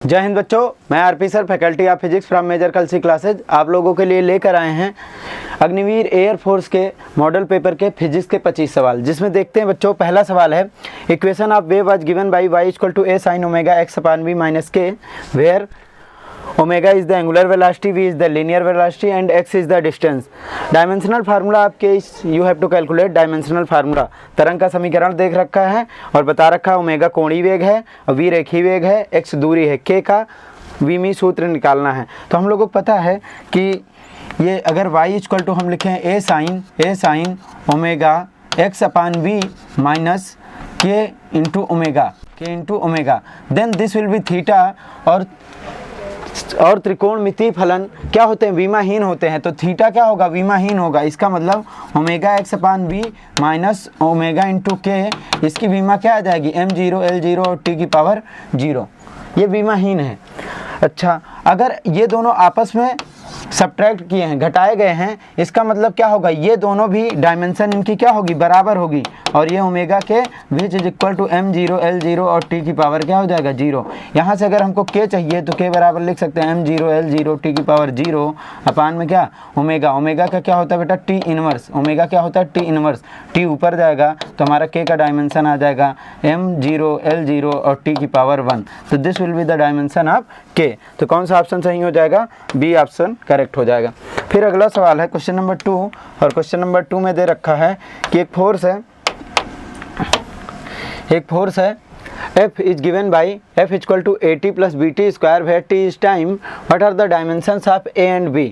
जय हिंद बच्चों, मैं RP sir, faculty of physics from Major Kalsi classes आप लोगों के लिए लेकर आए हैं अग्निवीर एयरफोर्स के मॉडल पेपर के फिजिक्स के 25 सवाल, जिसमें देखते हैं बच्चों। पहला सवाल है, equation of wave was given by y equal to a sin omega x upon v minus k where omega is the angular velocity, v is the linear velocity and x is the distance. Dimensional formula आपके you have to calculate dimensional formula. तरंग का समीकरण देख रखा है और बता रखा है ओमेगा कोणीय वेग है और v रेखीय वेग है, x दूरी है, k का v में सूत्र निकालना है। तो हम लोगों को पता है कि ये अगर y इक्वल टू हम लिखें a sine omega x upon v minus k into omega then this will be theta. और त्रिकोणमितीय फलन क्या होते हैं? विमाहीन होते हैं। तो थीटा क्या होगा? विमाहीन होगा। इसका मतलब omega x upon v minus omega into k, इसकी विमा क्या आ जाएगी? m0 l0 और t की पावर 0। ये विमाहीन है। अच्छा, अगर ये दोनों आपस में सब्ट्रैक्ट किए हैं, घटाए गए हैं, इसका मतलब क्या होगा? ये दोनों भी डायमेंशन इनकी क्या होगी? बराबर होगी। और ये ओमेगा के which is equal to m0 l0 और t की पावर क्या हो जाएगा? 0। यहाँ से अगर हमको k चाहिए तो k बराबर लिख सकते हैं m0 l0 t की पावर 0 अपान में क्या? ओमेगा का क्या होता है बेटा? t inverse. ओमेगा क्या होता है? t inverse. t ऊपर जाएगा तो हमारा k का डायमेंशन आ जाएगा m0 l0 और t की पावर 1। तो this will be the dimension of k। तो कौन सा ऑप्शन सही हो जाएगा? बी ऑप्शन करेक्ट हो जाएगा। फिर अगला सवाल है क्वेश्चन नंबर 2, और क्वेश्चन नंबर 2 में दे रखा है कि एक फोर्स है F is given by F equal to at plus bt square where t is time. What are the dimensions of a and b?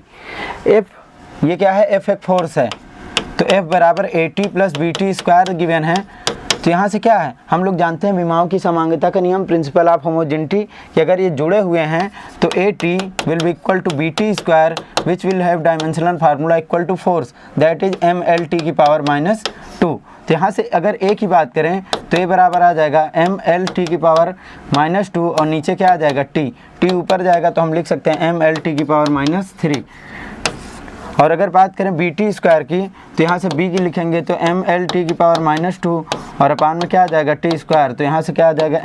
F ये क्या है? F एक फोर्स है, तो F बराबर at plus bt square given है। तो यहाँ से क्या है? हम लोग जानते हैं विमाओं की समांगता का नियम, प्रिंसिपल ऑफ होमोजेनिटी, कि अगर ये जुड़े हुए हैं तो at will be equal to bt square which will have dimensional formula equal to force that is mlt की पावर माइनस 2। तो यहाँ से अगर a की बात करें तो ये बराबर आ जाएगा mlt की पावर माइनस 2 और नीचे क्या आ जाएगा? t ऊपर जाएगा तो हम लिख सकते हैं mlt की पावर माइनस 3। और अगर बात करें bt स्क्वायर की तो यहाँ से b की लिखेंगे तो mlt की पावर माइनस 2 और अपान में क्या आ जाएगा? t square. तो यहाँ से क्या आ जाएगा?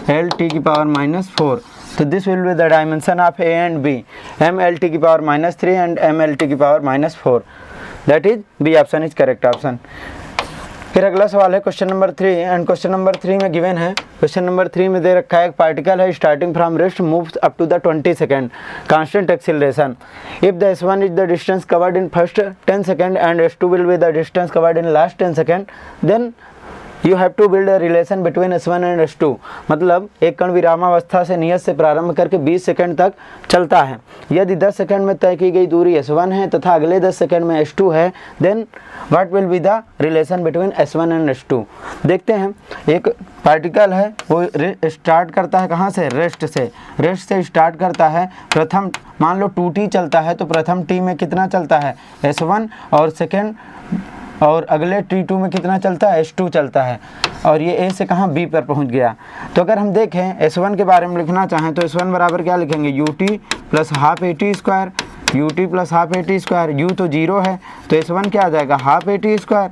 mlt की पावर माइनस 4। तो this will be the dimension of a and b, mlt की पावर माइनस 3 एंड mlt की power minus 4। That is B option is correct option. फिर अगला सवाल है question number 3, and question number 3 में given है, question number 3 में दे रखा है एक पार्टिकल है starting from rest moves up to the 20 second constant acceleration. If the s1 is the distance covered in first 10 second and s2 will be the distance covered in last 10 second, then you have to build a relation between s1 and s2। मतलब एक कण विरामावस्था से नियत से प्रारंभ करके 20 second तक चलता है। यदि 10 सेकंड में तय की गई दूरी s1 है तथा अगले 10 सेकंड में s2 है, then what will be the relation between s1 and s2। देखते हैं, एक पार्टिकल है वो स्टार्ट करता है कहाँ से? रेस्ट से स्टार्ट करता है। प्रथम मान लो 2t चलता है तो प्रथम t में कितना चलता है? s1 और सेकेंड और अगले t2 में कितना चलता है? s2 चलता है। और ये a से कहाँ? b पर पहुँच गया। तो अगर हम देखें s1 के बारे में लिखना चाहें तो s1 बराबर क्या लिखेंगे? ut plus half at square, ut plus half at square. u तो 0 है तो s1 क्या आ जाएगा? Half at square.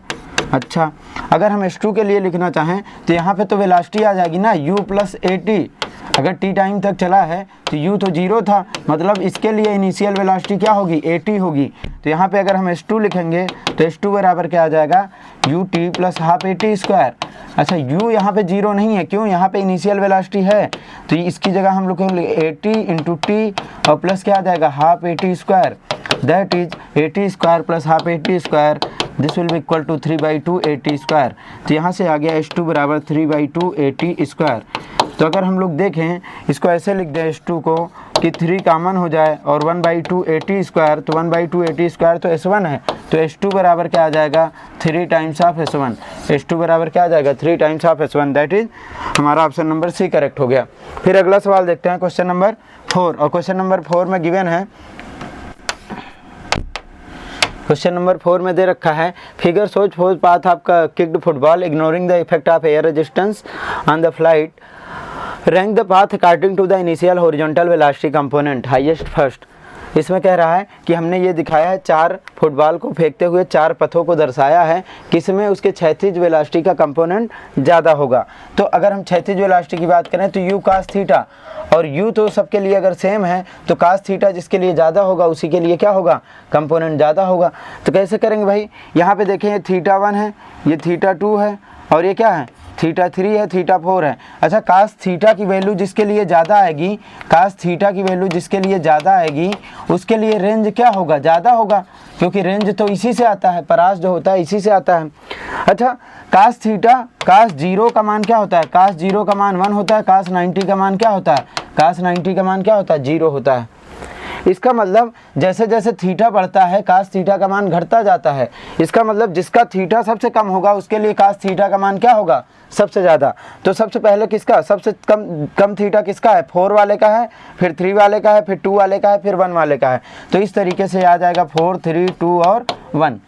अच्छा, अगर हम s2 के लिए लिखना चाहें तो यहाँ पे तो वेलोसिटी आ जाएगी ना, u प्लस at। अगर t टाइम तक चला है तो u तो 0 था, मतलब इसके लिए इनिशियल वेलोसिटी क्या होगी? at होगी। तो यहाँ पे अगर हम s2 लिखेंगे तो s2 बराबर क्या आ जाएगा? ut plus half at square. अच्छा, u यहाँ पे 0 नहीं है, क्यों? यहाँ पे इनिशियल वेलोसिटी है, तो इसकी जगह हम लिखेंगे at इंटू टी और प्लस क्या आ जाएगा? Half at square. That is at square plus half at square, this will be equal to 3/2 at square. तो यहाँ से आ गया s2 बराबर 3/2 at स्क्वायर। तो अगर हम लोग देखें इसको ऐसे लिख दें s2 को कि 3 कॉमन हो जाए और 1/2 at स्क्वायर, तो 1/2 at स्क्वायर तो s1 है, तो s2 बराबर क्या आ जाएगा? 3 टाइम्स ऑफ s1। s2 बराबर क्या आ जाएगा? 3 times of s1। That is हमारा ऑप्शन नंबर सी करेक्ट हो गया। फिर अगला सवाल देखते हैं क्वेश्चन नंबर 4, और क्वेश्चन नंबर 4 में गिवन है, क्वेश्चन नंबर 4 में दे रखा है figure shows force path of kicked football ignoring the effect of air resistance on the flight, rank the path according to the initial horizontal velocity component highest first. इसमें कह रहा है कि हमने ये दिखाया है 4 फुटबॉल को फेंकते हुए 4 पथों को दर्शाया है, किसमें उसके क्षैतिज वेलोसिटी का कंपोनेंट ज़्यादा होगा। तो अगर हम क्षैतिज वेलोसिटी की बात करें तो u cos थीटा, और u तो सबके लिए अगर सेम है तो cos थीटा जिसके लिए ज़्यादा होगा उसी के लिए क्या होगा, कंपोनेंट ज़्यादा होगा। तो कैसे करेंगे भाई, यहाँ पे देखें ये थीटा 1 है, ये थीटा 2 है, और ये क्या है थीटा 3 है, थीटा 4 है। अच्छा, कास थीटा की वैल्यू जिसके लिए ज़्यादा आएगी, कास थीटा की वैल्यू जिसके लिए ज़्यादा आएगी उसके लिए रेंज क्या होगा, ज़्यादा होगा, क्योंकि रेंज तो इसी से आता है, परास जो होता है इसी से आता है। अच्छा, कास थीटा, कास 0 का मान क्या होता है, कास 0 का मान 1 होता है, कास 90 का मान क्या होता है, कास 90 का मान क्या होता है, 0 होता है। इसका मतलब जैसे जैसे थीटा बढ़ता है कास थीटा का मान घटता जाता है। इसका मतलब जिसका थीटा सबसे कम होगा उसके लिए कास थीटा का मान क्या होगा, सबसे ज़्यादा। तो सबसे पहले किसका सबसे कम थीटा किसका है, 4 वाले का है, फिर 3 वाले का है, फिर 2 वाले का है, फिर 1 वाले का है। तो इस तरीके से आ जाएगा 4, 3, 2 और 1।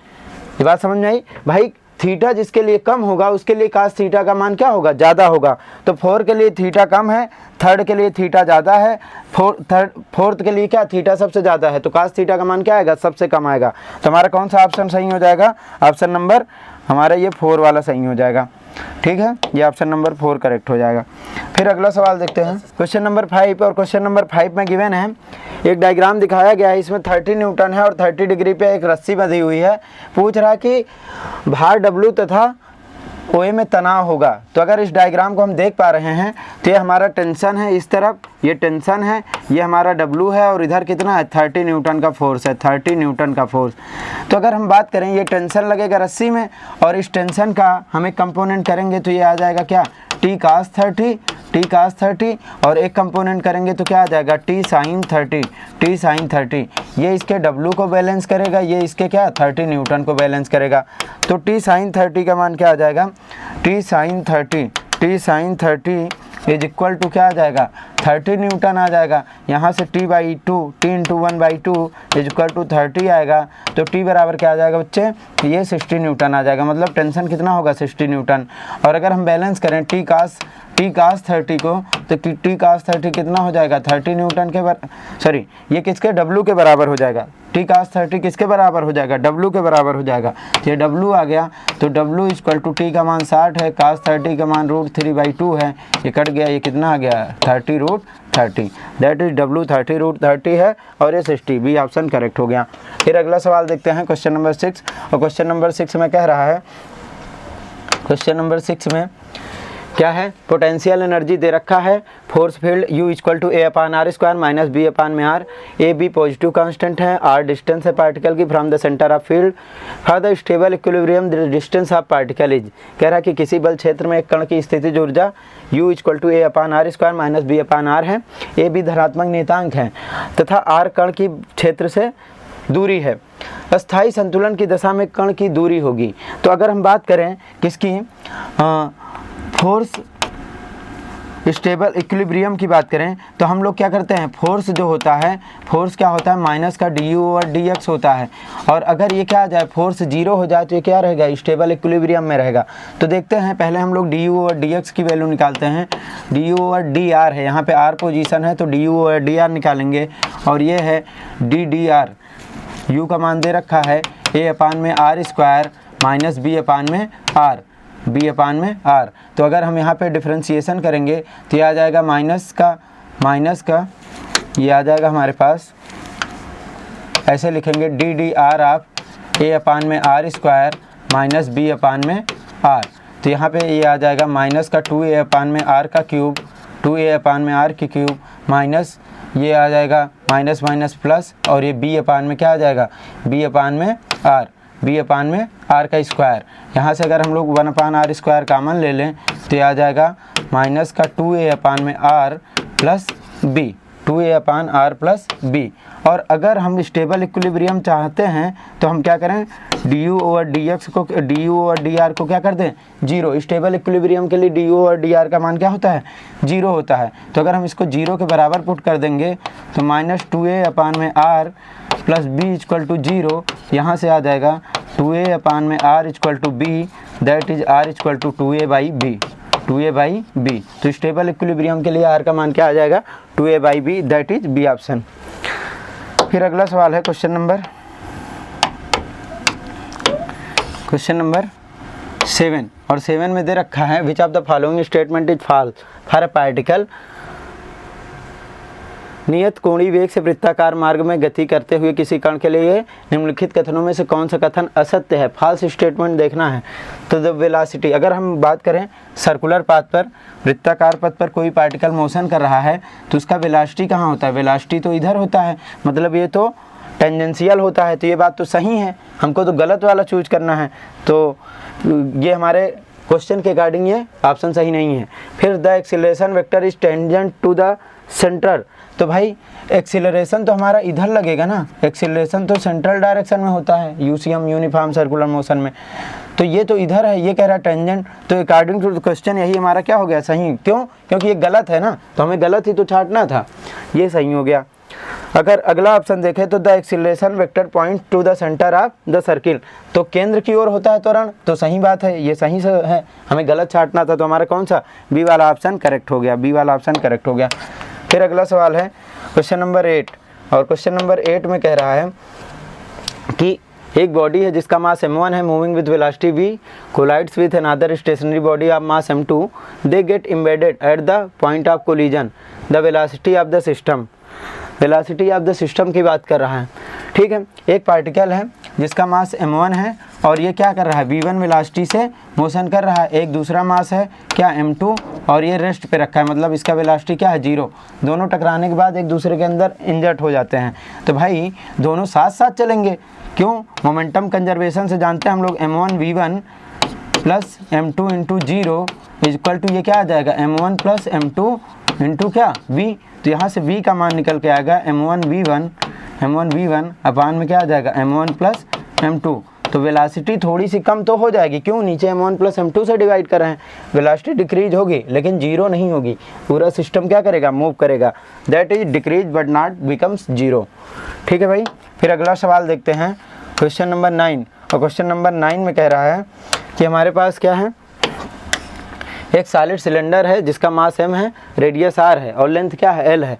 ये बात समझ में आई भाई। थीटा जिसके लिए कम होगा उसके लिए कास थीटा का मान क्या होगा, ज़्यादा होगा। तो 4 के लिए थीटा कम है, 3rd के लिए थीटा ज़्यादा है, 4th के लिए क्या थीटा सबसे ज़्यादा है, तो कास थीटा का मान क्या आएगा, सबसे कम आएगा। तो हमारा कौन सा ऑप्शन सही हो जाएगा, ऑप्शन नंबर हमारा ये 4 वाला सही हो जाएगा। ठीक है, ये ऑप्शन नंबर 4 करेक्ट हो जाएगा। फिर अगला सवाल देखते हैं, क्वेश्चन नंबर 5। और क्वेश्चन नंबर 5 में गिवन है एक डायग्राम दिखाया गया है, इसमें 30 न्यूटन है और 30 डिग्री पे एक रस्सी बंधी हुई है। पूछ रहा है कि भार W तथा OA में तनाव होगा। तो अगर इस डायग्राम को हम देख पा रहे हैं तो ये हमारा टेंशन है, इस तरफ ये टेंशन है, ये हमारा W है, और इधर कितना है 30 न्यूटन का फोर्स है, 30 न्यूटन का फोर्स। तो अगर हम बात करें ये टेंशन लगेगा रस्सी में, और इस टेंशन का हमें कंपोनेंट करेंगे तो ये आ जाएगा क्या, T cos 30, और एक कंपोनेंट करेंगे तो क्या आ जाएगा T sin 30। ये इसके W को बैलेंस करेगा, ये इसके क्या 30 न्यूटन को बैलेंस करेगा। तो T sin 30 का मान क्या आ जाएगा, T sin 30 is equal to क्या आ जाएगा 30 न्यूटन आ जाएगा। यहाँ से T/2 T × 1/2 is equal to 30 आएगा। तो T बराबर क्या आ जाएगा बच्चे, ये 60 न्यूटन आ जाएगा, मतलब टेंशन कितना होगा 60 न्यूटन। और अगर हम बैलेंस करें T cos 30 को, तो T cos 30 कितना हो जाएगा 30 न्यूटन के ये किसके W के बराबर हो जाएगा। T cos 30 किसके बराबर हो जाएगा, W के बराबर हो जाएगा। ये W आ गया, तो W इक्वल टू T का मान 60 है, cos 30 का मान √3/2 है, ये कट गया, ये कितना आ गया 30√30, दैट इज W 30√30 है, और ये 60, बी ऑप्शन करेक्ट हो गया। फिर अगला सवाल देखते हैं क्वेश्चन नंबर 6। और क्वेश्चन नंबर 6 में कह रहा है, क्वेश्चन नंबर 6 में क्या है, पोटेंशियल एनर्जी दे रखा है, force field U equal to A/r² minus B/r। A B positive constant है, R डिस्टेंस है पार्टिकल की from the centre of field, for the stable equilibrium the distance of particle is. कह रहा है कि किसी बल क्षेत्र में एक कण की स्थितिज ऊर्जा U equal to A/r² minus B/r है। ए बी धनात्मक नियतांक है तथा R कण की क्षेत्र से दूरी है। अस्थायी संतुलन की दशा में कण की दूरी होगी। तो अगर हम बात करें किसकी, फोर्स स्टेबल इक्विलिब्रियम की बात करें, तो हम लोग क्या करते हैं, फोर्स जो होता है, फोर्स क्या होता है माइनस का du/dx होता है। और अगर ये क्या आ जाए, फोर्स 0 हो जाए तो ये क्या रहेगा, स्टेबल इक्विलिब्रियम में रहेगा। तो देखते हैं, पहले हम लोग du/dx की वैल्यू निकालते हैं। du/dr है, यहाँ पे r पोजीशन है, तो du/dr निकालेंगे, और ये है ddr। u का मान दे रखा है A/r² माइनस B/r। तो अगर हम यहाँ पे डिफ्रेंशिएशन करेंगे तो ये आ जाएगा माइनस का ये आ जाएगा हमारे पास, ऐसे लिखेंगे ddr of A/r² minus B/r। तो यहाँ पे ये आ जाएगा माइनस का 2A/r का क्यूब, 2A/r की क्यूब, माइनस ये आ जाएगा माइनस माइनस प्लस, और ये B/में क्या आ जाएगा, B/r का स्क्वायर। यहाँ से अगर हम लोग 1/r² कामन ले लें तो ये आ जाएगा माइनस का 2A/r plus b, 2A/r plus b। और अगर हम स्टेबल इक्विलिब्रियम चाहते हैं तो हम क्या करें, du/dr को क्या कर दें 0। स्टेबल इक्विलिब्रियम के लिए du/dr का मान क्या होता है 0 होता है। तो अगर हम इसको 0 के बराबर पुट कर देंगे तो minus 2A/r plus b equal to 0, यहाँ से आ जाएगा 2A/r equal to b, that is r equal to 2A/b। तो स्टेबल इक्विलिब्रियम के लिए r का मान क्या आ जाएगा 2A/b, that is B option. फिर अगला सवाल है क्वेश्चन नंबर 7, और 7 में दे रखा है which of the following statement is false for a particle नियत कोणीय वेग से वृत्ताकार मार्ग में गति करते हुए किसी कण के लिए निम्नलिखित कथनों में से कौन सा कथन असत्य है। फॉल्स स्टेटमेंट देखना है। तो द वेलोसिटी, अगर हम बात करें सर्कुलर पाथ पर, वृत्ताकार पथ पर कोई पार्टिकल मोशन कर रहा है तो उसका वेलोसिटी कहाँ होता है, वेलोसिटी तो इधर होता है, मतलब ये तो टेंजेंशियल होता है। तो ये बात तो सही है, हमको तो गलत वाला चूज करना है। तो ये हमारे क्वेश्चन के अकॉर्डिंग ये ऑप्शन सही नहीं है। फिर the acceleration vector is tangent to the centre, तो भाई एक्सीलरेशन तो हमारा इधर लगेगा ना, एक्सीलरेशन तो सेंट्रल डायरेक्शन में होता है यूसीएम यूनिफॉर्म सर्कुलर मोशन में, तो ये तो इधर है, ये कह रहा है टेंजेंट। तो अकॉर्डिंग टू द क्वेश्चन यही हमारा क्या हो गया, सही। क्यों? क्योंकि ये गलत है ना, तो हमें गलत ही तो छांटना था, ये सही हो गया। अगर अगला ऑप्शन देखें तो the acceleration vector point two the centre of the circle, तो केंद्र की ओर होता है त्वरण, तो सही बात है, ये सही से है, हमें गलत छांटना था। तो हमारा कौन सा, बी वाला ऑप्शन करेक्ट हो गया, बी वाला ऑप्शन करेक्ट हो गया। फिर अगला सवाल है क्वेश्चन नंबर 8, और क्वेश्चन नंबर 8 में कह रहा है कि एक बॉडी है जिसका मास m1 है, moving with velocity v, collides with another stationary body of mass m2, they get embedded at the point of collision, the velocity of the system. Velocity of the system की बात कर रहा है, ठीक है। एक particle है जिसका मास m1 है और ये क्या कर रहा है, v1 वेलोसिटी से मोशन कर रहा है। एक दूसरा मास है क्या, m2, और ये रेस्ट पे रखा है, मतलब इसका वेलोसिटी क्या है, 0। दोनों टकराने के बाद एक दूसरे के अंदर इंजर्ट हो जाते हैं। तो भाई दोनों साथ साथ चलेंगे, क्यों, मोमेंटम कंजर्वेशन से जानते हैं हम लोग m1 v1 plus m2 into 0 equal to ये क्या आ जाएगा, m1 प्लस m2 इंटू क्या v। तो यहाँ से v का मान निकल के आएगा m1 v1 अपान में क्या आ जाएगा, m1 प्लस m2। तो वेलोसिटी थोड़ी सी कम तो हो जाएगी, क्यों, नीचे m1 प्लस m2 से डिवाइड कर रहे हैं, वेलोसिटी डिक्रीज होगी लेकिन 0 नहीं होगी, पूरा सिस्टम क्या करेगा, मूव करेगा, that is decrease but not becomes 0। ठीक है भाई। फिर अगला सवाल देखते हैं क्वेश्चन नंबर 9, और क्वेश्चन नंबर 9 में कह रहा है कि हमारे पास क्या है, एक सॉलिड सिलेंडर है जिसका मास m है, रेडियस r है और लेंथ क्या है, l है।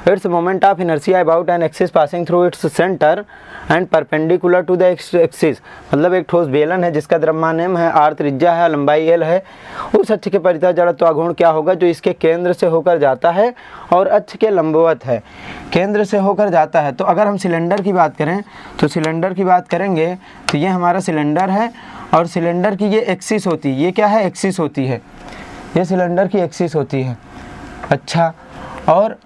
Its moment of inertia about an axis passing through its centre and perpendicular to the axis, मतलब एक ठोस बेलन है जिसका द्रव्यमान m है, r त्रिज्या है, लंबाई l है। उस अक्ष के परितः जड़त्वाघूर्ण क्या होगा जो इसके केंद्र से होकर जाता है और अक्ष के लंबवत है, केंद्र से होकर जाता है। तो अगर हम सिलेंडर की बात करें तो सिलेंडर की बात करेंगे तो ये हमारा सिलेंडर है और सिलेंडर की ये एक्सिस होती है, ये क्या है, एक्सिस होती है, ये सिलेंडर की एक्सिस होती है। अच्छा, और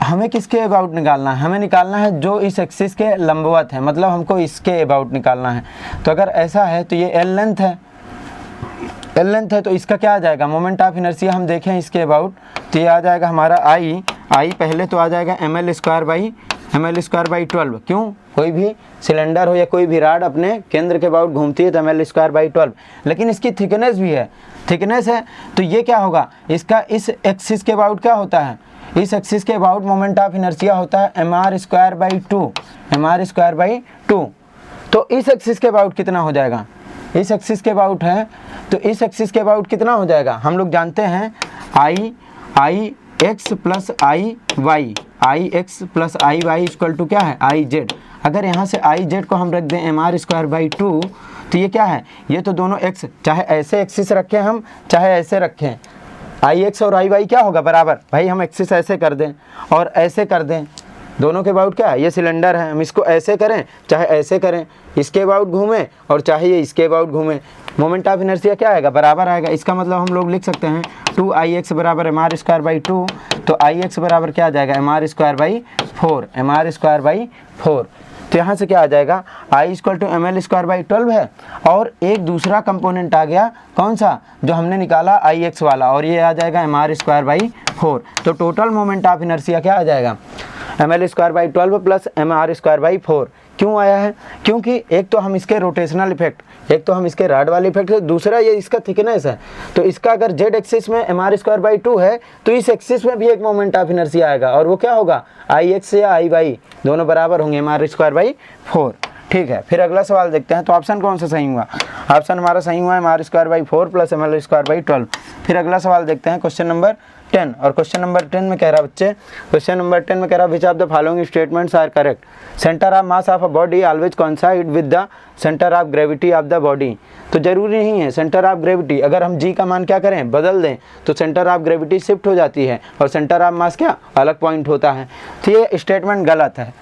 हमें किसके अबाउट निकालना है, हमें निकालना है जो इस एक्सिस के लंबवत है, मतलब हमको इसके अबाउट निकालना है। तो अगर ऐसा है तो ये एल लेंथ है, एल लेंथ है तो इसका क्या आ जाएगा, मोमेंट ऑफ इनर्शिया हम देखें इसके अबाउट, तो ये आ जाएगा हमारा आई पहले तो आ जाएगा ml स्क्वायर बाई 12। क्यों, कोई भी सिलेंडर हो या कोई भी राड अपने केंद्र के अबाउट घूमती है तो ml स्क्वायर बाई 12, लेकिन इसकी थिकनेस भी है, थिकनेस है तो ये क्या होगा, इसका इस एक्सिस के अबाउट क्या होता है, इस एक्सिस के अबाउट मोमेंट ऑफ इनर्शिया होता है mr स्क्वायर बाई 2। तो इस एक्सिस के अबाउट कितना हो जाएगा, इस एक्सिस के अबाउट है तो इस एक्सिस के अबाउट कितना हो जाएगा, हम लोग जानते हैं I X plus I Y equal to क्या है, आई जेड। अगर यहाँ से आई जेड को हम रख दें mr स्क्वायर बाई 2 तो ये क्या है, ये तो दोनों एक्स, चाहे ऐसे एक्सिस रखें हम चाहे ऐसे रखें, आई एक्स और आई वाई क्या होगा बराबर, भाई हम एक्सिस ऐसे कर दें और ऐसे कर दें, दोनों के अबाउट क्या है, ये सिलेंडर है, हम इसको ऐसे करें चाहे ऐसे करें, इसके अबाउट घूमें और चाहे ये इसके अबाउट घूमें, मोमेंट ऑफ इनर्शिया क्या आएगा, बराबर आएगा। इसका मतलब हम लोग लिख सकते हैं 2ix बराबर mr स्क्वायर बाई 2, तो ix बराबर क्या आ जाएगा, mr स्क्वायर बाई 4। तो यहाँ से क्या आ जाएगा, i equal to ml square by 12 है, और एक दूसरा कंपोनेंट आ गया कौन सा, जो हमने निकाला ix वाला, और ये आ जाएगा mr स्क्वायर बाई 4। तो टोटल मोमेंट ऑफ इनर्शिया क्या आ जाएगा, ml square by 12 plus mr square by 4। क्यों आया है, क्योंकि एक तो हम इसके रोटेशनल इफेक्ट, एक तो हम इसके राड वाले इफेक्ट, दूसरा ये इसका थिकनेस है, तो इसका अगर जेड एक्सिस में mr स्क्वायर बाई 2 है तो इस एक्सिस में भी एक मोमेंट ऑफ इनर्शिया आएगा, और वो क्या होगा, आई एक्स या आई वाई दोनों बराबर होंगे mr स्क्वायर बाई 4। ठीक है। फिर अगला सवाल देखते हैं, तो ऑप्शन कौन सा सही हुआ, ऑप्शन हमारा सही हुआ है mr square by 4 plus ml square by 12। फिर अगला सवाल देखते हैं क्वेश्चन नंबर 10 और क्वेश्चन नंबर 10 में कह रहा बच्चे, क्वेश्चन नंबर 10 में कह रहा which of the following statements are correct. Centre of mass of a body always coincide with the centre of gravity of the body. तो जरूरी नहीं है सेंटर ऑफ ग्रेविटी, अगर हम जी का मान क्या करें बदल दें तो सेंटर ऑफ ग्रेविटी शिफ्ट हो जाती है और सेंटर ऑफ मास क्या अलग पॉइंट होता है। तो ये स्टेटमेंट गलत है,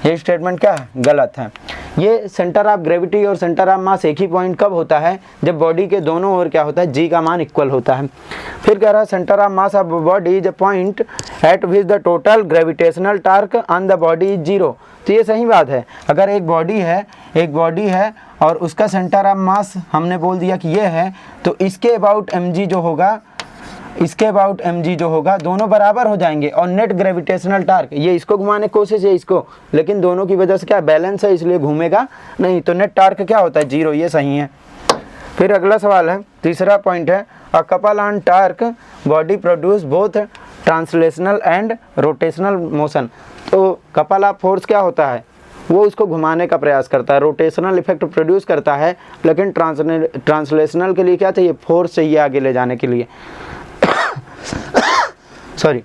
ये स्टेटमेंट क्या है गलत है। ये सेंटर ऑफ ग्रेविटी और सेंटर ऑफ मास एक ही पॉइंट कब होता है, जब बॉडी के दोनों ओर क्या होता है जी का मान इक्वल होता है। फिर कह रहा है centre of mass of body is a point eight which the total gravitational torque on the body is zero. तो ये सही बात है, अगर एक बॉडी है और उसका सेंटर ऑफ मास हमने बोल दिया कि ये है, तो इसके अबाउट mg जो होगा दोनों बराबर हो जाएंगे और नेट ग्रेविटेशनल टार्क, ये इसको घुमाने की कोशिश है इसको, लेकिन दोनों की वजह से क्या बैलेंस है इसलिए घूमेगा नहीं, तो नेट टार्क क्या होता है जीरो, ये सही है। फिर अगला सवाल है, तीसरा पॉइंट है a couple on torque body produce both translational and rotational motion. तो कपल ऑफ फोर्स क्या होता है, वो उसको घुमाने का प्रयास करता है, रोटेशनल इफेक्ट प्रोड्यूस करता है, लेकिन ट्रांसलेशनल के लिए क्या चाहिए फोर्स चाहिए आगे ले जाने के लिए सॉरी,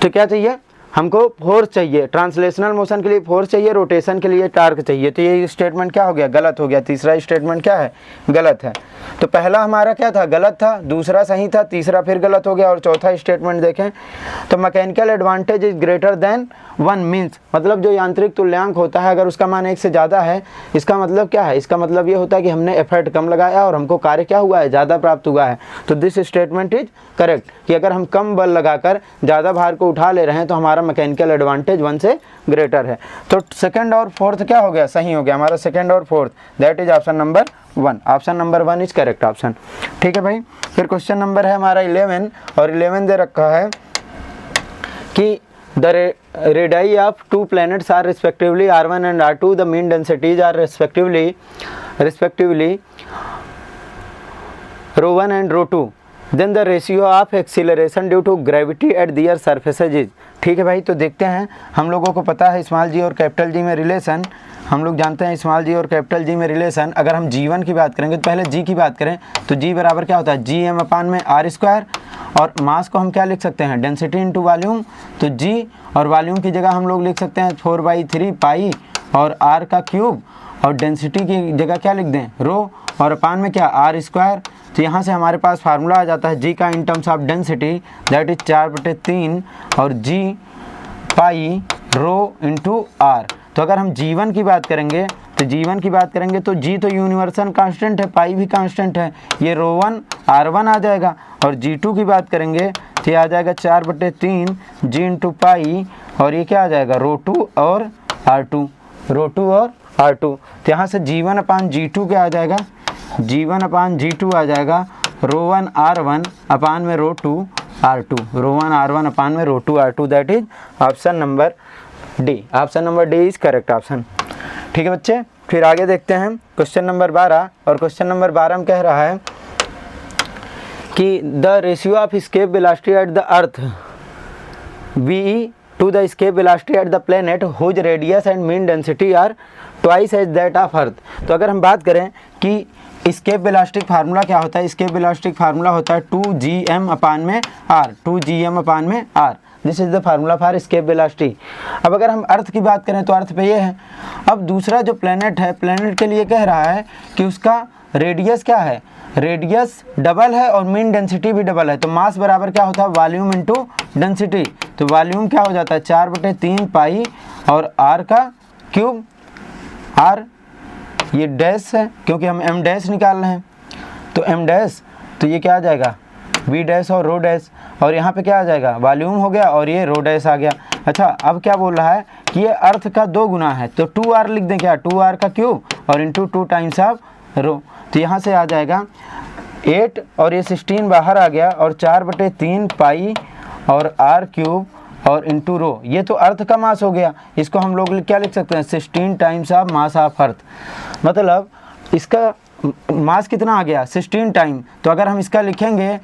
तो क्या चाहिए हमको फोर्स चाहिए, ट्रांसलेशनल मोशन के लिए फोर्स चाहिए, रोटेशन के लिए टार्क चाहिए। तो ये स्टेटमेंट क्या हो गया गलत हो गया, तीसरा स्टेटमेंट क्या है गलत है। तो पहला हमारा क्या था गलत था, दूसरा सही था, तीसरा फिर गलत हो गया। और चौथा स्टेटमेंट देखें तो mechanical advantage is greater than 1 means, मतलब जो यांत्रिक तुल्यांक होता है अगर उसका मान 1 से ज़्यादा है, इसका मतलब क्या है, इसका मतलब ये होता है कि हमने एफर्ट कम लगाया और हमको कार्य क्या हुआ है ज़्यादा प्राप्त हुआ है। तो दिस स्टेटमेंट इज करेक्ट कि अगर हम कम बल लगाकर ज़्यादा भार को उठा ले रहे हैं तो हमारा मैकेनिकल एडवांटेज 1 से ग्रेटर है। तो सेकंड और फोर्थ क्या हो गया सही हो गया हमारा, सेकंड और fourth, that is option number 1, option number 1 is correct option. ठीक है भाई, फिर क्वेश्चन नंबर है हमारा 11 और 11 दे रखा है कि the radii of 2 planets are respectively R1 and R2, the mean densities are respectively ρ1 and ρ2, then the ratio of acceleration due to gravity at their surfaces is। ठीक है भाई, तो देखते हैं, हम लोगों को पता है स्मॉल जी और कैपिटल जी में रिलेशन, हम लोग जानते हैं स्मॉल जी और कैपिटल जी में रिलेशन। अगर हम G1 की बात करेंगे तो पहले G की बात करें तो G बराबर क्या होता है Gm/r², और मास को हम क्या लिख सकते हैं डेंसिटी इनटू वॉल्यूम। तो G और वॉल्यूम की जगह हम लोग लिख सकते हैं 4/3 पाई और r का क्यूब, और डेंसिटी की जगह क्या लिख दें रो, और अपान में क्या r²। तो यहाँ से हमारे पास फार्मूला आ जाता है G का in terms of density that is 4/3 और G पाई रो इंटू r। तो अगर हम G1 की बात करेंगे तो G तो यूनिवर्सल कांस्टेंट है, पाई भी कांस्टेंट है, ये ρ1 r1 आ जाएगा। और G2 की बात करेंगे तो ये आ जाएगा 4/3 G इंटू पाई, और ये क्या आ जाएगा ρ2 और r2, तो यहाँ से G1/G2 क्या आ जाएगा G1/G2 आ जाएगा ρ1 r1 अपान में ρ2 r2, ρ1 r1 अपान में ρ2 r2, that is option number D, option number D is correct option. ठीक है बच्चे, फिर आगे देखते हैं क्वेश्चन नंबर 12, और क्वेश्चन नंबर 12 में कह रहा है कि the ratio of escape velocity at the earth v to the escape velocity at the planet whose radius and mean density are twice as that of earth. तो अगर हम बात करें कि एस्केप वेलोसिटी फार्मूला क्या होता है, एस्केप वेलोसिटी फार्मूला होता है 2gm/r, this is the formula for escape velocity. अब अगर हम अर्थ की बात करें तो अर्थ पे ये है। अब दूसरा जो प्लेनेट है, प्लेनेट के लिए कह रहा है कि उसका रेडियस क्या है, रेडियस डबल है और मीन डेंसिटी भी डबल है। तो मास बराबर क्या होता है वॉल्यूम इंटू डेंसिटी, तो वॉल्यूम क्या हो जाता है 4/3 पाई और r का क्यूब, r ये डैश है क्योंकि हम m डैश निकाल रहे हैं, तो m डैश, तो ये क्या आ जाएगा v डैश और रो डैश, और यहाँ पे क्या आ जाएगा वॉल्यूम हो गया और ये रो डैश आ गया। अच्छा, अब क्या बोल रहा है कि ये अर्थ का 2 गुना है, तो 2r लिख दें क्या, 2r का क्यूब और इंटू 2 टाइम्स ऑफ रो। तो यहाँ से आ जाएगा 8 और ये 16 बाहर आ गया, और 4/3 पाई और r क्यूब और इंटू रो, ये तो अर्थ का मास हो गया। इसको हम लोग क्या लिख सकते हैं 16 times of mass of earth, मतलब इसका मास कितना आ गया 16 टाइम। तो अगर हम इसका लिखेंगे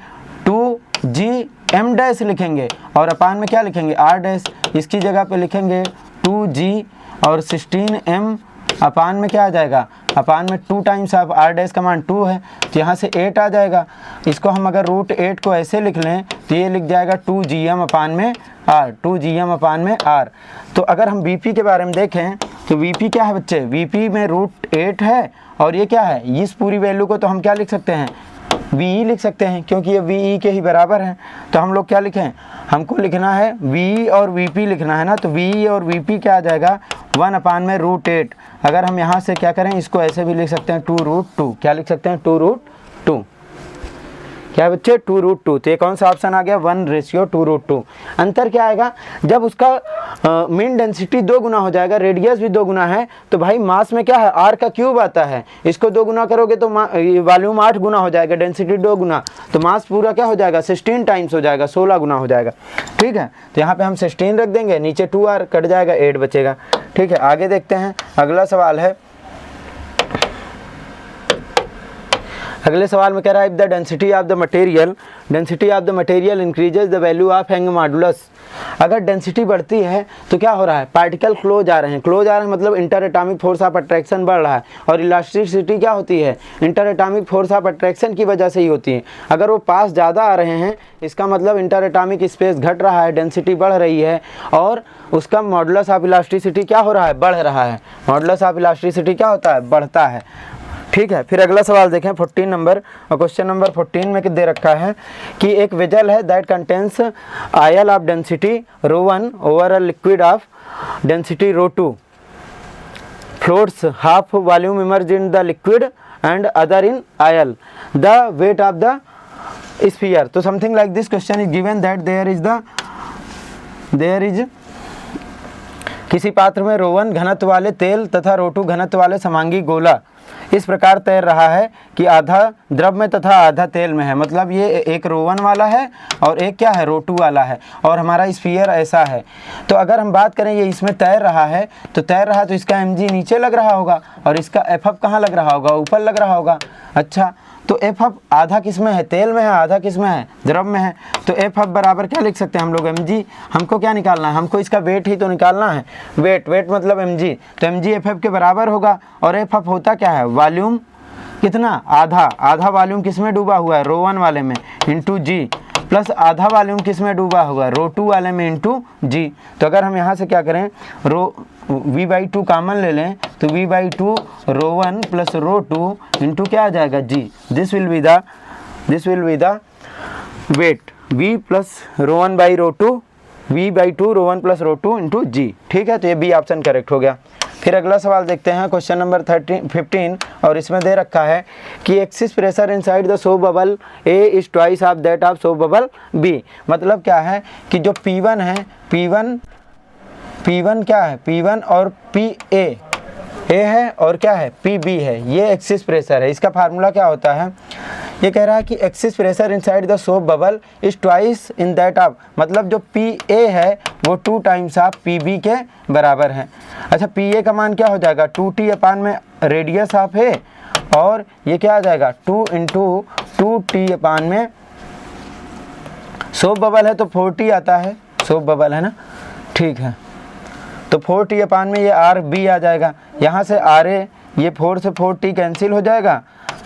2gm डैश लिखेंगे और अपान में क्या लिखेंगे r डैश, इसकी जगह पे लिखेंगे 2g और 16m अपान में क्या आ जाएगा अपान में 2 टाइम्स ऑफ आर डैश का मान 2 है, तो यहाँ से 8 आ जाएगा। इसको हम अगर √8 को ऐसे लिख लें तो ये लिख जाएगा 2gm अपान में आर, 2gm अपान में आर। तो अगर हम Vp के बारे में देखें तो Vp क्या है बच्चे, Vp में √8 है और ये क्या है, इस पूरी वैल्यू को तो हम क्या लिख सकते हैं, VE लिख सकते हैं, क्योंकि ये VE के ही बराबर है। तो हम लोग क्या लिखें, हमको लिखना है VE और VP लिखना है ना, तो VE और VP क्या आ जाएगा 1 अपान में √8। अगर हम यहाँ से क्या करें, इसको ऐसे भी लिख सकते हैं 2√2, क्या लिख सकते हैं 2√2, क्या है बच्चे 2√2। तो ये कौन सा ऑप्शन आ गया 1:2√2। अंतर क्या आएगा, जब उसका मीन डेंसिटी 2 गुना हो जाएगा, रेडियस भी 2 गुना है, तो भाई मास में क्या है r का क्यूब आता है, इसको 2 गुना करोगे तो वॉल्यूम 8 गुना हो जाएगा, डेंसिटी 2 गुना, तो मास पूरा क्या हो जाएगा 16 टाइम्स हो जाएगा, 16 गुना हो जाएगा। ठीक है, तो यहाँ पे हम 16 रख देंगे, नीचे 2r कट जाएगा, 8 बचेगा। ठीक है, आगे देखते हैं। अगला सवाल है, अगले सवाल में कह रहा है if the density of the material increases the value of young modulus. अगर डेंसिटी बढ़ती है तो क्या हो रहा है, पार्टिकल क्लोज आ रहे हैं, क्लोज आ रहे हैं मतलब inter atomic force of attraction बढ़ रहा है, और इलास्टिसिटी क्या होती है, inter atomic force of attraction की वजह से ही होती है। अगर वो पास ज़्यादा आ रहे हैं इसका मतलब इंटर एटॉमिक स्पेस घट रहा है, डेंसिटी बढ़ रही है, और उसका मॉडुलस ऑफ इलास्टिसिटी क्या हो रहा है, बढ़ रहा है। मॉडुलस ऑफ इलास्टिसिटी क्या होता है, बढ़ता है। ठीक है, फिर अगला सवाल देखें 14 नंबर, और क्वेश्चन नंबर 14 में दे रखा है कि एक वेजल है that contains oil of density ρ1 over a liquid of density ρ2 floats half volume emerge in the liquid and other in oil, the weight of the sphere. तो something like this question is given that there is किसी पात्र में ρ1 घनत्व वाले तेल तथा ρ2 घनत्व वाले समांगी गोला इस प्रकार तैर रहा है कि आधा द्रव में तथा आधा तेल में है। मतलब ये एक ρ1 वाला है और एक क्या है ρ2 वाला है, और हमारा स्फीयर ऐसा है। तो अगर हम बात करें ये इसमें तैर रहा है, तो तैर रहा है तो इसका mg नीचे लग रहा होगा और इसका FF कहाँ लग रहा होगा, ऊपर लग रहा होगा। अच्छा, तो FF आधा किस में है, तेल में है, आधा किस में है, द्रव में है। तो FF बराबर क्या लिख सकते हैं हम लोग, mg। हमको क्या निकालना है, हमको इसका वेट ही तो निकालना है, वेट मतलब mg। तो mg FF के बराबर होगा, और FF होता क्या है, वॉल्यूम कितना, आधा वॉल्यूम किस में डूबा हुआ है, ρ1 वाले में, इंटू g, प्लस आधा वॉल्यूम किस में डूबा हुआ है, ρ2 वाले में, इंटू g। तो अगर हम यहाँ से क्या करें, v/2 कॉमन ले लें तो v/2 ρ1 प्लस ρ2 इंटू क्या आ जाएगा g। This will be the weight, v plus ρ1/ρ2, v/2 ρ1 plus ρ2 into g। ठीक है, तो ये बी ऑप्शन करेक्ट हो गया। फिर अगला सवाल देखते हैं, क्वेश्चन नंबर 15, और इसमें दे रखा है कि axis pressure inside the soap bubble A is twice of that of soap bubble B। मतलब क्या है कि जो P1 है, P1 क्या है, P1 और PA है और क्या है PB है, ये एक्सिस प्रेशर है। इसका फार्मूला क्या होता है, ये कह रहा है कि axis pressure inside the soap bubble is twice in that of, मतलब जो PA है वो 2 टाइम्स ऑफ PB के बराबर है। अच्छा, PA का मान क्या हो जाएगा, 2T अपान में रेडियस ऑफ है, और ये क्या आ जाएगा 2 इंटू 2T अपान में, सोप बबल है तो 4T आता है, सोप बबल है ना। ठीक है, तो 4T अपान में ये RB आ जाएगा, यहाँ से RA, ये 4 से 4T कैंसिल हो जाएगा,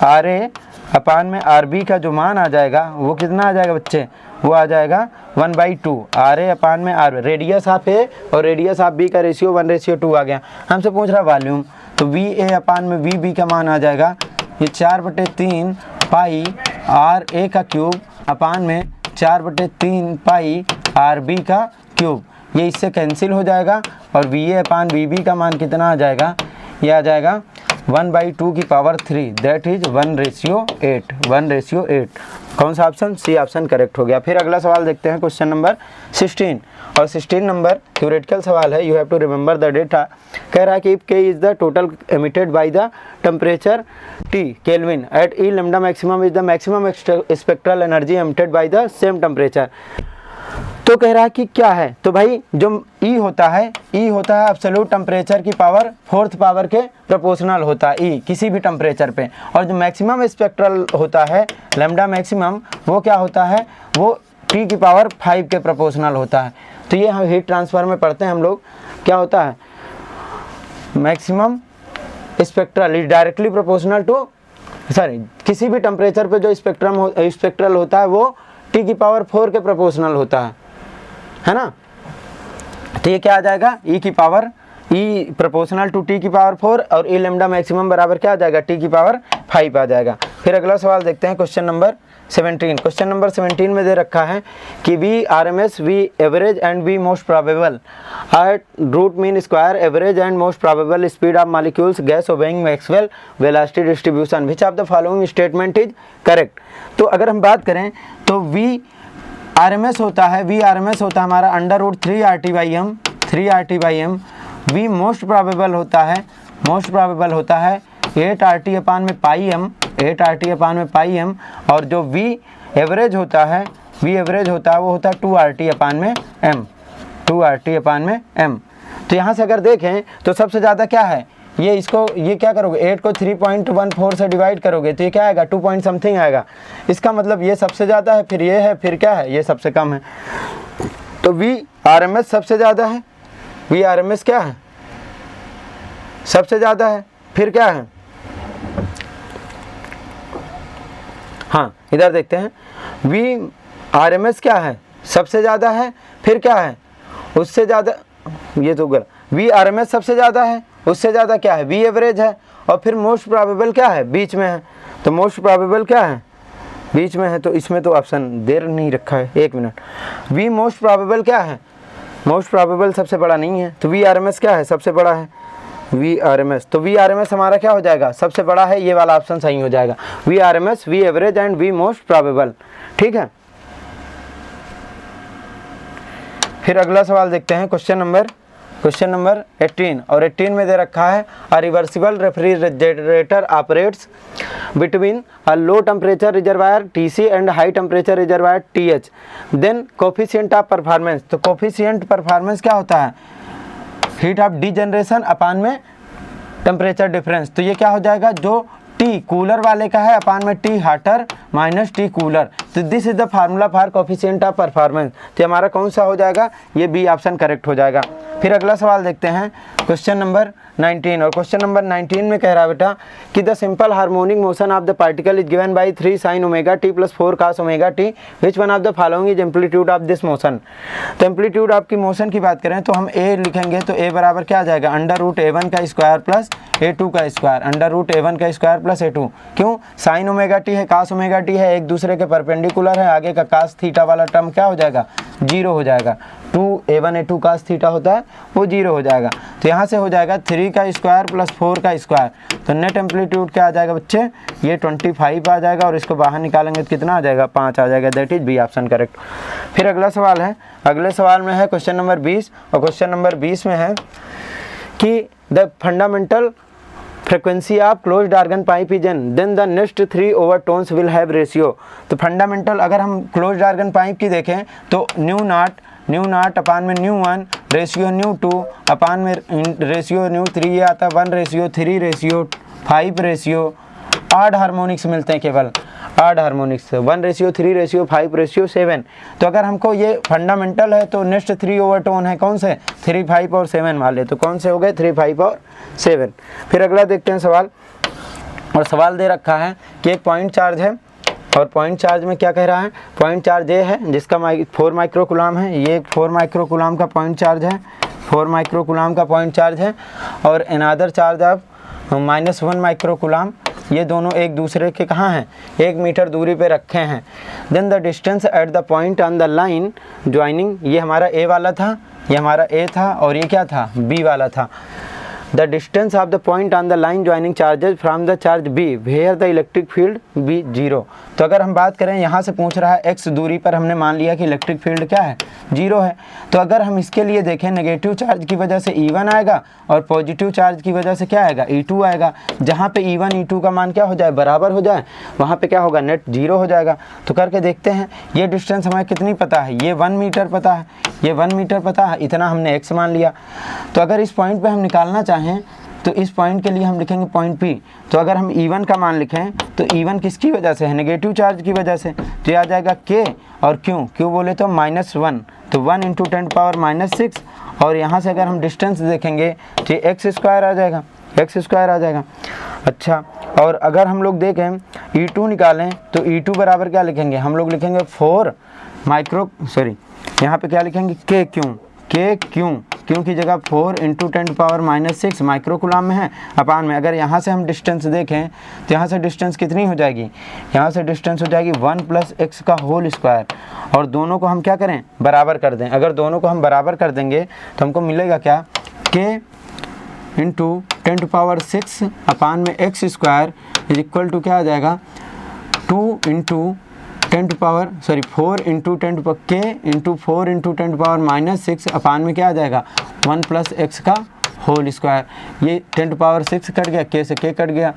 RA अपान में RB का जो मान आ जाएगा वो कितना आ जाएगा बच्चे, वो आ जाएगा 1/2, RA अपान में R, रेडियस ऑफ A और रेडियस ऑफ B का रेशियो 1:2 आ गया। हमसे पूछ रहा वॉल्यूम, तो VA अपान में VB का मान आ जाएगा ये 4/3 पाई RA का क्यूब अपान में 4/3 पाई RB का क्यूब, ये इससे कैंसिल हो जाएगा, और VA अपान VB का मान कितना आ जाएगा, ये आ जाएगा 1/2 की पावर 3, दैट इज 1:8। कौन सा ऑप्शन, सी ऑप्शन करेक्ट हो गया। फिर अगला सवाल देखते हैं, क्वेश्चन नंबर 16, और 16 नंबर थ्योरेटिकल सवाल है, you have to remember the data. कह रहा है कि if K is the total emitted by the temperature T kelvin at E lambda maximum is the maximum spectral energy emitted by the same temperature. तो कह रहा है कि क्या है, तो भाई जो E होता है एब्सोल्यूट टेम्परेचर की पावर 4th पावर के प्रोपोर्शनल होता है E किसी भी टेम्परेचर पे, और जो मैक्सिमम स्पेक्ट्रल होता है लैम्डा मैक्सिमम, वो क्या होता है, वो T की पावर 5 के प्रोपोर्शनल होता है। तो ये हम हीट ट्रांसफर में पढ़ते हैं हम लोग, क्या होता है, maximum spectral is directly proportional to किसी भी टेम्परेचर पे जो स्पेक्ट्रल होता है वो T⁴ के प्रोपोर्शनल होता है ना। तो ये क्या आ जाएगा E प्रोपोर्शनल टू T⁴ और E लैम्डा मैक्सिमम बराबर क्या आ जाएगा T⁵ आ जाएगा। फिर अगला सवाल देखते हैं क्वेश्चन नंबर 17। क्वेश्चन नंबर 17 में दे रखा है कि V RMS, V average and V most probable are root mean square average and most probable speed of molecules gas obeying Maxwell velocity distribution which of the following statement is correct. तो अगर हम बात करें तो V RMS होता है हमारा √3 RT/m। V most probable होता है 8 RT/m और जो V एवरेज होता है वो होता है 2 RT/m। तो यहाँ से अगर देखें तो सबसे ज़्यादा क्या है ये क्या करोगे 8 को 3.14 से डिवाइड करोगे तो ये क्या आएगा 2 पॉइंट समथिंग आएगा। इसका मतलब ये सबसे ज़्यादा है, फिर ये है, फिर क्या है ये सबसे कम है। तो V RMS सबसे ज़्यादा है, V RMS क्या है सबसे ज़्यादा है, फिर क्या है हाँ इधर देखते हैं V RMS क्या है सबसे ज़्यादा है, फिर क्या है उससे ज़्यादा, ये तो गलत, V RMS सबसे ज़्यादा है, उससे ज़्यादा क्या है V एवरेज है, और फिर मोस्ट प्रोबेबल क्या है बीच में है। तो मोस्ट प्रोबेबल क्या है बीच में है, तो इसमें तो ऑप्शन देर नहीं रखा है, 1 मिनट। V मोस्ट प्रोबेबल क्या है, मोस्ट प्रोबेबल सबसे बड़ा नहीं है, तो V RMS क्या है सबसे बड़ा है V RMS। तो V RMS हमारा क्या हो जाएगा सबसे बड़ा है, ये वाला ऑप्शन सही हो जाएगा V RMS, V average and V most probable. ठीक है, फिर अगला सवाल देखते हैं क्वेश्चन नंबर 18 और 18 में दे रखा है a reversible refrigerator operates between a low temperature reservoir TC and high temperature reservoir TH then coefficient of performance. तो कोफिशिएंट परफॉर्मेंस क्या होता है हीट ऑफ डीजनरेशन अपान में टेम्परेचर डिफरेंस। तो ये क्या हो जाएगा जो T कूलर वाले का है अपान में T हाटर माइनस T कूलर। तो this is the formula for coefficient of performance. तो हमारा कौन सा हो जाएगा ये B ऑप्शन करेक्ट हो जाएगा। फिर अगला सवाल देखते हैं क्वेश्चन नंबर 19 और क्वेश्चन नंबर 19 में कह रहा है बेटा कि the simple harmonic motion of the particle is given by 3 sin ωt + 4 cos ωt which one of the following is amplitude of this motion. तो एम्पलीट्यूड आपकी मोशन की बात करें तो हम A लिखेंगे तो A बराबर क्या आ जाएगा √A1 का स्क्वायर प्लस A2 का स्क्वायर, √A1 का स्क्वायर प्लस A2। क्यों sin ωt है cos ωt है एक दूसरे के परपेंडिकुलर है, आगे का cos थीटा वाला टर्म क्या हो जाएगा 0 हो जाएगा, 2A1 A2 cos थीटा होता है वो 0 हो जाएगा। तो यहाँ से हो जाएगा 3 का स्क्वायर प्लस 4 का स्क्वायर, तो नेट एम्पलीट्यूड क्या आ जाएगा बच्चे ये 25 आ जाएगा और इसको बाहर निकालेंगे तो कितना आ जाएगा 5 आ जाएगा, that is B option correct. फिर अगला सवाल है, अगले सवाल में है क्वेश्चन नंबर 20 और क्वेश्चन नंबर 20 में है कि the fundamental frequency of closed organ pipe is n then the next 3 overtones will have ratio. तो फंडामेंटल अगर हम क्लोज्ड ऑर्गन पाइप की देखें तो न्यू नॉट अपान में न्यू1 रेशियो न्यू2 अपान में रेशियो न्यू3 ये आता है 1:3 रेशियो 5 रेशियो 8 हार्मोनिक्स मिलते हैं, केवल 8 हार्मोनिक्स 1:3 रेशियो 5 रेशियो 7। तो अगर हमको ये फंडामेंटल है तो नेक्स्ट 3 ओवरटोन है कौन से 3, 5 और 7 वाले, तो कौन से हो गए 3, 5 और 7। फिर अगला देखते हैं सवाल, और सवाल दे रखा है कि एक पॉइंट चार्ज है और पॉइंट चार्ज में क्या कह रहा है पॉइंट चार्ज ये है जिसका 4 माइक्रोकूलाम है, ये 4 माइक्रोकूलाम का पॉइंट चार्ज है, 4 माइक्रोकूलाम का पॉइंट चार्ज है और अनदर चार्ज ऑफ -1 माइक्रोकूलाम। ये दोनों एक दूसरे के कहाँ हैं 1 मीटर दूरी पे रखे हैं। Then the distance at the point on the line joining, ये हमारा A वाला था, ये हमारा A था और ये क्या था B वाला था। The distance of the point on the line joining charges from the charge B where the electric field B 0। तो अगर हम बात करें यहाँ से पूछ रहा है x दूरी पर हमने मान लिया कि इलेक्ट्रिक फील्ड क्या है 0 है। तो अगर हम इसके लिए देखें नेगेटिव चार्ज की वजह से E1 आएगा और पॉजिटिव चार्ज की वजह से क्या आएगा E2 आएगा। जहाँ पे E1 E2 का मान क्या हो जाए बराबर हो जाए वहाँ पे क्या होगा नेट 0 हो जाएगा। तो करके देखते हैं, ये डिस्टेंस हमें कितनी पता है, ये 1 मीटर पता है, ये 1 मीटर पता है, इतना हमने x मान लिया। तो अगर इस पॉइंट पे हम निकालना चाहें तो इस पॉइंट के लिए हम लिखेंगे पॉइंट P। तो अगर हम E1 का मान लिखें तो E1 किसकी वजह से है नेगेटिव चार्ज की वजह से, तो ये आ जाएगा K और Q बोले तो -1, तो 1 × 10⁻⁻6 और यहाँ से अगर हम डिस्टेंस देखेंगे तो x² आ जाएगा, एक्स स्क्वायर आ जाएगा। अच्छा, और अगर हम लोग देखें E2 निकालें तो E2 बराबर क्या लिखेंगे हम लोग, लिखेंगे 4 माइक्रो, सॉरी यहाँ पे क्या लिखेंगे के क्यों की जगह 4 × 10⁻⁻6 माइक्रो कूलम में है अपान में। अगर यहाँ से हम डिस्टेंस देखें तो यहाँ से डिस्टेंस कितनी हो जाएगी, यहाँ से डिस्टेंस हो जाएगी 1 + x का होल स्क्वायर, और दोनों को हम क्या करें बराबर कर दें। अगर दोनों को हम बराबर कर देंगे तो हमको मिलेगा क्या, k × 10⁻6 अपान में x square is equal to क्या आ जाएगा 4 × 10⁻⁻6 अपान में क्या आ जाएगा 1 + x का होल स्क्वायर। ये 10⁻6 कट गया, k से k कट गया,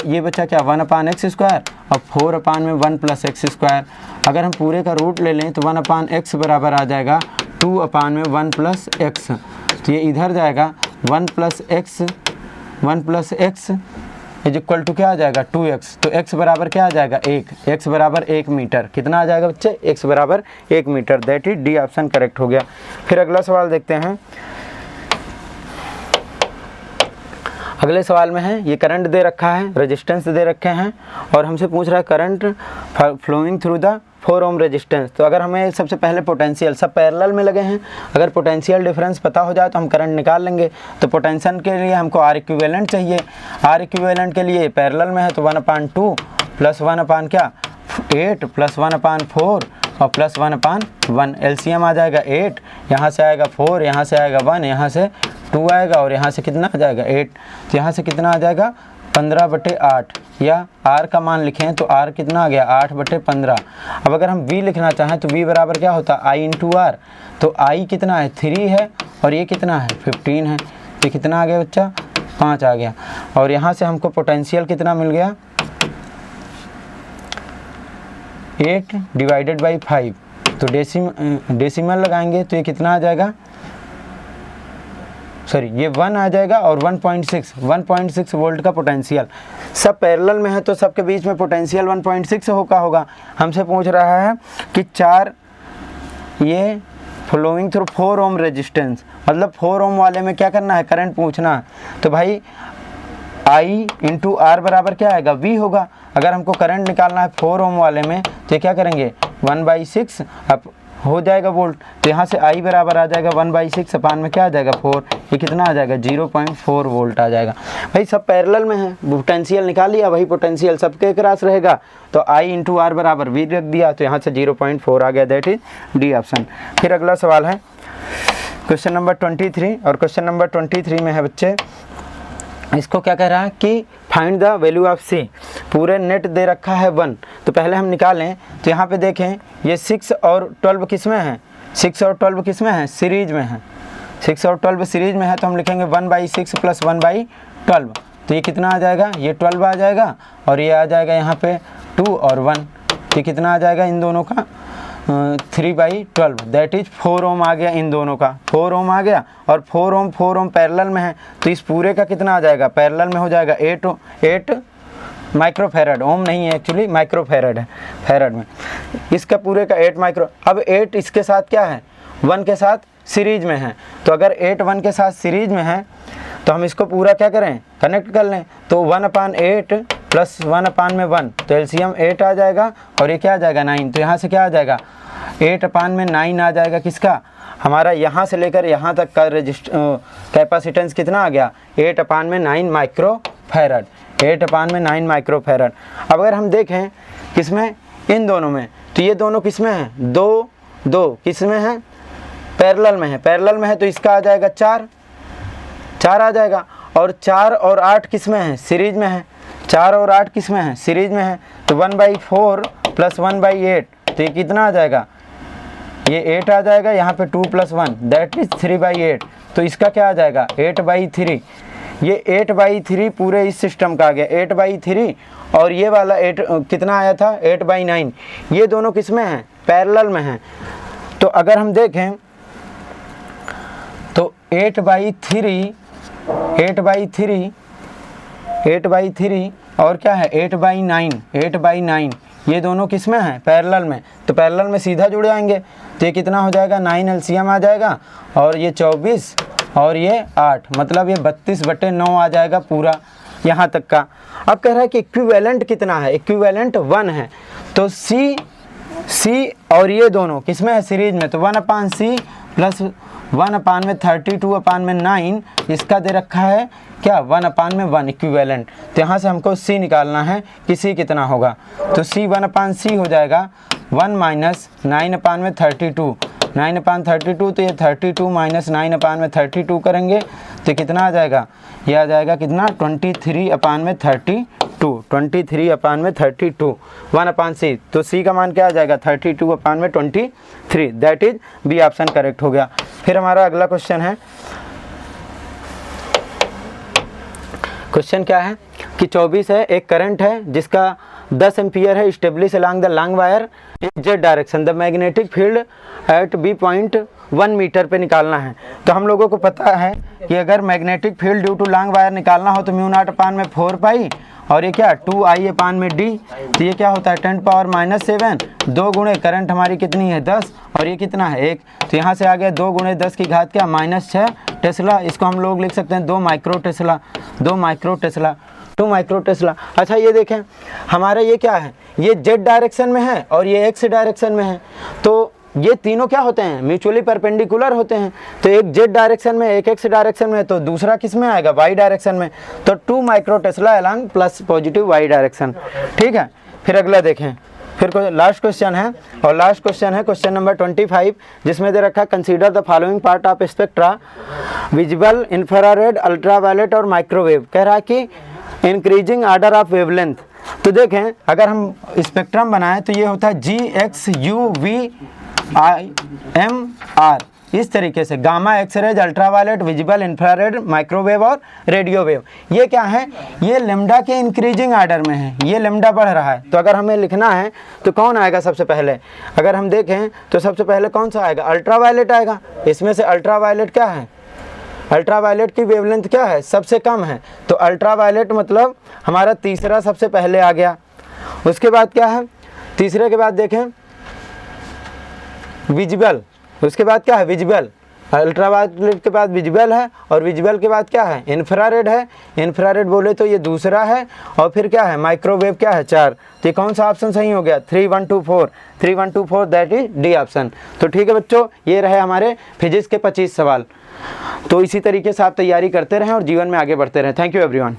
ये बचा क्या 1/x स्क्वायर और 4 में 1 + x स्क्वायर। अगर हम पूरे का रूट ले लें तो 1/x बराबर आ जाएगा 2 में 1 + x, तो ये इधर जाएगा 1 + x इज इक्वल टू क्या आ जाएगा 2x। तो x बराबर क्या आ जाएगा 1, x बराबर 1 मीटर। कितना आ जाएगा बच्चे, x बराबर 1 metre. That is D option correct हो गया। फिर अगला सवाल देखते हैं। अगले सवाल में है, ये करंट दे रखा है, रेजिस्टेंस दे रखे हैं और हमसे पूछ रहा है current flowing through the 4 ohm resistance. तो अगर हमें सबसे पहले पोटेंशियल, सब पैरेलल में लगे हैं, अगर पोटेंशियल डिफरेंस पता हो जाए तो हम करंट निकाल लेंगे। तो पोटेंशियल के लिए हमको R इक्विवेलेंट चाहिए। R इक्विवेलेंट के लिए पैरेलल में है तो 1/2 + 1 क्या 8 + 1/4 और +1/1 एलसीएम आ जाएगा 8, यहाँ से आएगा 4, यहाँ से आएगा 1, यहाँ से 2 आएगा और यहाँ से कितना आ जाएगा 8। तो यहाँ से कितना आ जाएगा 15/8, या R का मान लिखें तो R कितना आ गया 8/15। अब अगर हम V लिखना चाहें तो V बराबर क्या होता है I × R। तो I कितना है 3 है और ये कितना है 15 है, तो कितना आ गया बच्चा 5 आ गया। और यहाँ से हमको पोटेंशियल कितना मिल गया 8/5। तो डेसिमल लगाएंगे तो ये कितना आ जाएगा, सॉरी ये 1 आ जाएगा और 1.6 वोल्ट का पोटेंशियल। सब पैरेलल में है तो सबके बीच में पोटेंशियल 1.6 होगा। हमसे पूछ रहा है कि 4 ये फ्लोइंग थ्रू 4 ओम रेजिस्टेंस, मतलब 4 ओम वाले में क्या करना है करंट पूछना है। तो भाई I × R बराबर क्या आएगा V होगा। अगर हमको करंट निकालना है 4 ओम वाले में तो क्या करेंगे 1/6 अब हो जाएगा वोल्ट, तो यहाँ से I बराबर आ जाएगा 1/6 अपान में क्या आ जाएगा 4, ये कितना आ जाएगा 0.4 वोल्ट आ जाएगा। भाई सब पैरेलल में है, पोटेंशियल निकाल लिया, वही पोटेंशियल सबके क्रॉस रहेगा तो I × R बराबर V रख दिया, तो यहाँ से 0.4 आ गया। That is D option. फिर अगला सवाल है क्वेश्चन नंबर 23, और क्वेश्चन नंबर 23 में है बच्चे, इसको क्या कह रहा है कि find the value of C। पूरे नेट दे रखा है 1, तो पहले हम निकालें। तो यहाँ पे देखें ये 6 और 12 किस में है, 6 और 12 किस में है सीरीज में है, 6 और 12 सीरीज में है, तो हम लिखेंगे 1/6 + 1/12। तो ये कितना आ जाएगा, ये 12 आ जाएगा और ये आ जाएगा यहाँ पे 2 और 1, तो कितना आ जाएगा इन दोनों का 3/12। दैट इज 4 ओम आ गया, इन दोनों का 4 ओम आ गया। और 4 ओम पैरेलल में है तो इस पूरे का कितना आ जाएगा, पैरेलल में हो जाएगा 8 माइक्रोफैरड। ओम नहीं है एक्चुअली, माइक्रोफैरड है, फैरड में इसका पूरे का 8 माइक्रो। अब 8 इसके साथ क्या है 1 के साथ सीरीज में है, तो अगर 8 1 के साथ सीरीज में है तो हम इसको पूरा क्या करें कनेक्ट कर लें। तो 1/8 + 1/1, तो एलसीएम 8 आ जाएगा और ये क्या आ जाएगा 9। तो यहाँ से क्या आ जाएगा 8/9 आ जाएगा किसका, हमारा यहाँ से लेकर यहाँ तक का कैपेसिटेंस कितना आ गया 8/9 माइक्रोफैरड, 8/9 माइक्रोफैरड। अब अगर हम देखें किसमें, इन दोनों में, तो ये दोनों किसमें हैं, दो किसमें हैं पैरेलल में है, पैरेलल में है तो इसका आ जाएगा 4 आ जाएगा। और 4 और 8 किसमें है सीरीज में है, 4 और 8 किसमें है सीरीज में है, तो 1/4 + 1/8, तो ये कितना आ जाएगा, ये 8 आ जाएगा, यहाँ पे 2 + 1 दैट इज 3/8। तो इसका क्या आ जाएगा 8/3। ये 8/3 पूरे इस सिस्टम का आ गया 8/3, और ये वाला 8 कितना आया था 8/9। ये दोनों किसमें हैं पैरेलल में हैं। तो अगर हम देखें तो 8/3 और क्या है 8/9, ये दोनों किस में हैं पैरेलल में, तो पैरेलल में सीधा जुड़ जाएंगे। तो ये कितना हो जाएगा 9 एलसीएम आ जाएगा, और ये 24 और ये 8, मतलब ये 32/9 आ जाएगा पूरा यहाँ तक का। अब कह रहा है कि इक्विवेलेंट कितना है, इक्विवेलेंट 1 है। तो C और ये दोनों किस में है, सीरीज में, तो 1/C प्लस 1/32/9 इसका दे रखा है क्या, 1/1 इक्विवेलेंट। तो यहाँ से हमको C निकालना है कि C कितना होगा। तो C 1/C हो जाएगा 1 माइनस 9/32, 9/32, तो ये 32 माइनस 9/32 करेंगे तो कितना आ जाएगा, ये आ जाएगा कितना 23/32, 23/32 1/C। तो C का मान क्या आ जाएगा 32/23, that is B option correct हो गया। फिर हमारा अगला क्वेश्चन है, क्वेश्चन क्या है कि 24 है, एक करंट है जिसका 10 एम्पियर है, establish along the long wire in Z direction, the magnetic field at B.1 metre पे निकालना है। तो हम लोगों को पता है कि अगर magnetic field due to long wire निकालना हो तो μ0/4 पाई और ये क्या 2I/d, तो ये क्या होता है 10⁻⁻7, 2 गुणे करंट हमारी कितनी है 10 और ये कितना है 1, तो यहाँ से आ गया 2 गुणे 10 की घात क्या -6 टेस्ला। इसको हम लोग लिख सकते हैं 2 micro Tesla, 2 micro Tesla, 2 micro Tesla. अच्छा ये देखें हमारा ये क्या है, ये जेड डायरेक्शन में है और ये एक्स डायरेक्शन में है, तो ये तीनों क्या होते हैं, म्यूचुअली परपेंडिकुलर होते हैं। तो एक जेड डायरेक्शन में, एक एक्स डायरेक्शन में, तो दूसरा किस में आएगा वाई डायरेक्शन में। तो 2 micro tesla along plus positive Y direction. ठीक है, फिर अगला देखें, फिर लास्ट क्वेश्चन है, और लास्ट क्वेश्चन है क्वेश्चन नंबर 25, जिसमें दे रखा है consider the following part of spectra, visible, infrared, ultraviolet और माइक्रोवेव। कह रहा है कि इंक्रीजिंग आर्डर ऑफ वेवलेंथ। तो देखें अगर हम स्पेक्ट्रम बनाएं तो ये होता है GXUVIMR, इस तरीके से gamma, X rays, ultraviolet, visible, infrared, microwave और रेडियो वेव। ये क्या है, ये लेमडा के इंक्रीजिंग आर्डर में है, ये लेमडा बढ़ रहा है। तो अगर हमें लिखना है तो कौन आएगा सबसे पहले, अगर हम देखें तो सबसे पहले कौन सा आएगा, अल्ट्रावायलेट आएगा। इसमें से अल्ट्रावायलेट क्या है, अल्ट्रावायलेट की वेवलेंथ क्या है, सबसे कम है, तो अल्ट्रावायलेट मतलब हमारा तीसरा सबसे पहले आ गया। उसके बाद क्या है, तीसरे के बाद देखें विजिबल, उसके बाद क्या है विजिबल, अल्ट्रावायलेट के बाद विजिबल है, और विजिबल के बाद क्या है इंफ्रारेड है, इंफ्रारेड बोले तो ये दूसरा है, और फिर क्या है माइक्रोवेव क्या है 4। तो ये कौन सा ऑप्शन सही हो गया 3124, दैट इज डी ऑप्शन। तो ठीक है बच्चों, ये रहे हमारे फिजिक्स के 25 सवाल। तो इसी तरीके से आप तैयारी करते रहें और जीवन में आगे बढ़ते रहें। Thank you everyone.